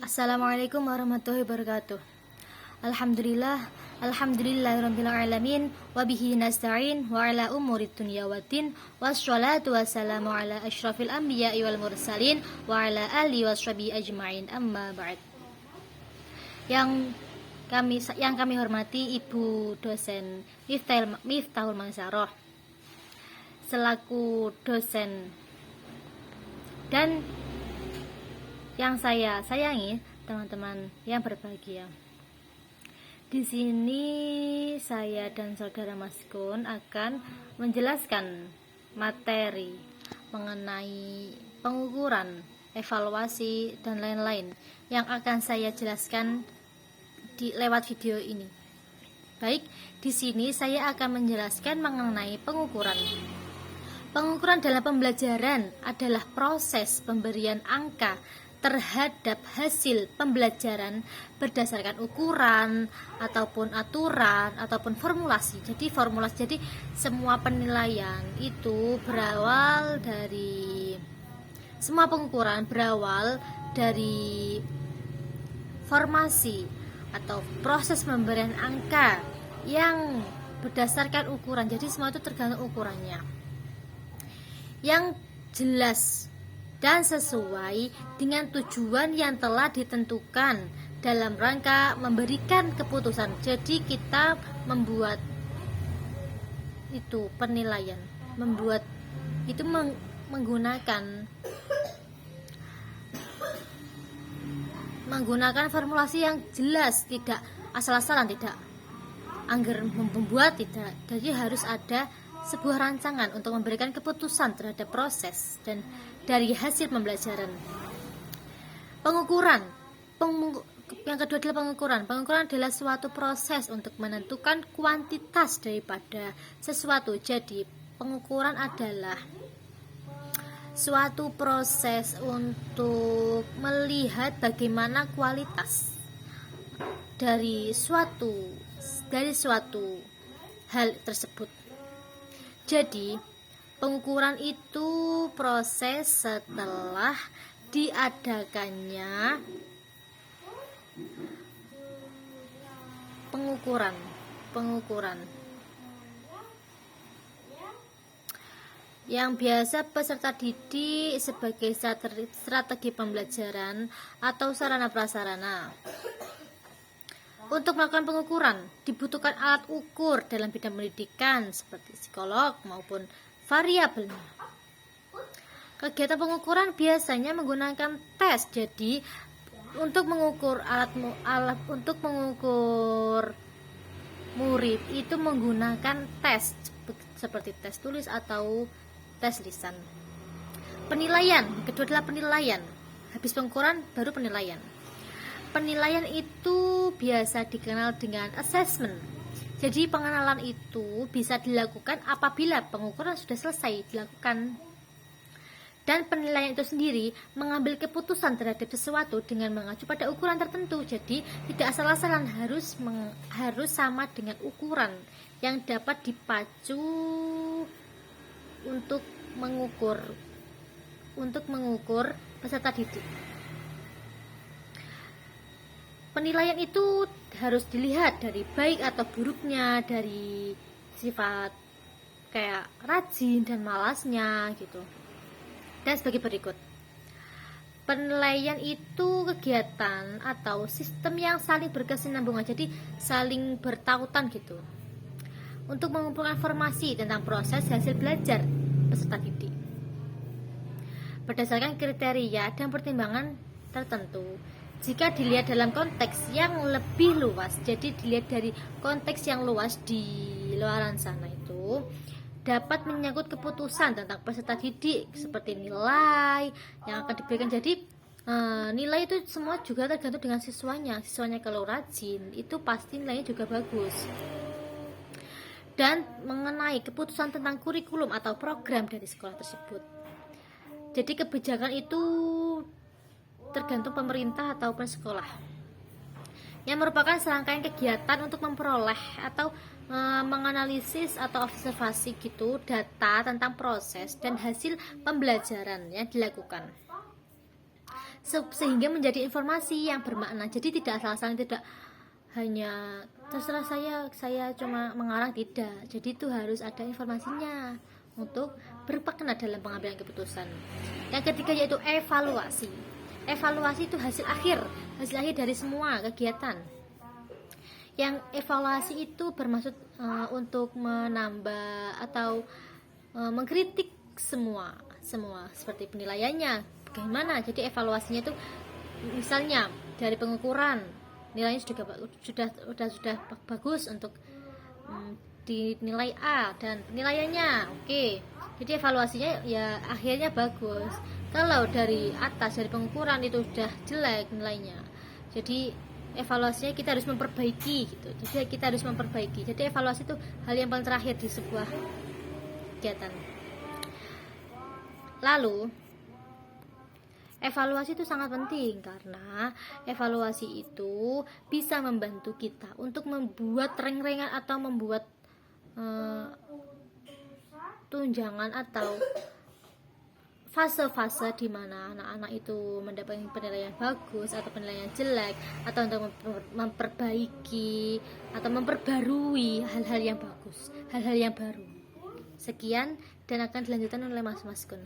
Assalamualaikum warahmatullahi wabarakatuh. Alhamdulillahirabbil alamin wa bihi nasta'in wa ala umurid dunya waddin wassalatu wassalamu ala asyrafil anbiya'i wal mursalin wa ala alihi washabihi ajmain, amma ba'd. Yang kami hormati Ibu dosen Miftahul Mangsaroh selaku dosen, dan yang saya sayangi teman-teman yang berbahagia. Di sini saya dan saudara Mas Gun akan menjelaskan materi mengenai pengukuran, evaluasi dan lain-lain yang akan saya jelaskan lewat video ini. Baik, di sini saya akan menjelaskan mengenai pengukuran. Pengukuran dalam pembelajaran adalah proses pemberian angka terhadap hasil pembelajaran berdasarkan ukuran ataupun aturan ataupun formulasi. Jadi semua penilaian itu semua pengukuran berawal dari formasi atau proses pemberian angka yang berdasarkan ukuran. Jadi semua itu tergantung ukurannya yang jelas dan sesuai dengan tujuan yang telah ditentukan dalam rangka memberikan keputusan. Jadi kita membuat itu penilaian, membuat itu menggunakan formulasi yang jelas, tidak asal-asalan, tidak angger membuat, tidak. Jadi harus ada sebuah rancangan untuk memberikan keputusan terhadap proses dan dari hasil pembelajaran. Pengukuran. Yang kedua adalah pengukuran. Pengukuran adalah suatu proses untuk menentukan kuantitas daripada sesuatu. Jadi pengukuran adalah suatu proses untuk melihat bagaimana kualitas dari suatu hal tersebut. Jadi, pengukuran itu proses setelah diadakannya pengukuran yang biasa peserta didik sebagai strategi pembelajaran atau sarana prasarana. Untuk melakukan pengukuran dibutuhkan alat ukur dalam bidang pendidikan seperti psikolog maupun variabelnya. Kegiatan pengukuran biasanya menggunakan tes. Jadi untuk mengukur untuk mengukur murid itu menggunakan tes seperti tes tulis atau tes lisan. Penilaian, kedua adalah penilaian. Habis pengukuran baru penilaian. Penilaian itu biasa dikenal dengan assessment. Jadi pengenalan itu bisa dilakukan apabila pengukuran sudah selesai dilakukan. Dan penilaian itu sendiri mengambil keputusan terhadap sesuatu dengan mengacu pada ukuran tertentu. Jadi tidak asal-asalan, harus sama dengan ukuran yang dapat dipacu untuk mengukur peserta didik. Penilaian itu harus dilihat dari baik atau buruknya, dari sifat kayak rajin dan malasnya gitu. Dan sebagai berikut. Penilaian itu kegiatan atau sistem yang saling berkesinambungan, jadi saling bertautan gitu, untuk mengumpulkan informasi tentang proses hasil belajar peserta didik berdasarkan kriteria dan pertimbangan tertentu. Jika dilihat dalam konteks yang lebih luas, jadi dilihat dari konteks yang luas di luaran sana itu dapat menyangkut keputusan tentang peserta didik seperti nilai yang akan diberikan. Jadi nilai itu semua juga tergantung dengan siswanya kalau rajin itu pasti nilainya juga bagus. Dan mengenai keputusan tentang kurikulum atau program dari sekolah tersebut. Jadi kebijakan itu tergantung pemerintah ataupun sekolah, yang merupakan serangkaian kegiatan untuk memperoleh atau menganalisis atau observasi gitu data tentang proses dan hasil pembelajaran yang dilakukan. sehingga menjadi informasi yang bermakna. Jadi tidak asal-asalan, tidak hanya terserah saya cuma mengarang, tidak. Jadi itu harus ada informasinya untuk bermakna dalam pengambilan keputusan. Yang ketiga yaitu evaluasi. Evaluasi itu hasil akhir dari semua kegiatan. Yang evaluasi itu bermaksud untuk menambah atau mengkritik semua seperti penilaiannya bagaimana. Jadi evaluasinya itu misalnya dari pengukuran nilainya sudah bagus untuk dinilai A dan penilaiannya oke. Jadi evaluasinya ya akhirnya bagus. Kalau dari atas dari pengukuran itu sudah jelek nilainya, jadi evaluasinya kita harus memperbaiki gitu. Jadi kita harus memperbaiki. Jadi evaluasi itu hal yang paling terakhir di sebuah kegiatan. Lalu evaluasi itu sangat penting karena evaluasi itu bisa membantu kita untuk membuat reng-rengan atau membuat tunjangan atau fase-fase di mana anak-anak itu mendapatkan penilaian bagus atau penilaian jelek, atau untuk memperbaiki atau memperbarui hal-hal yang bagus, hal-hal yang baru. Sekian dan akan dilanjutkan oleh Mas Kun.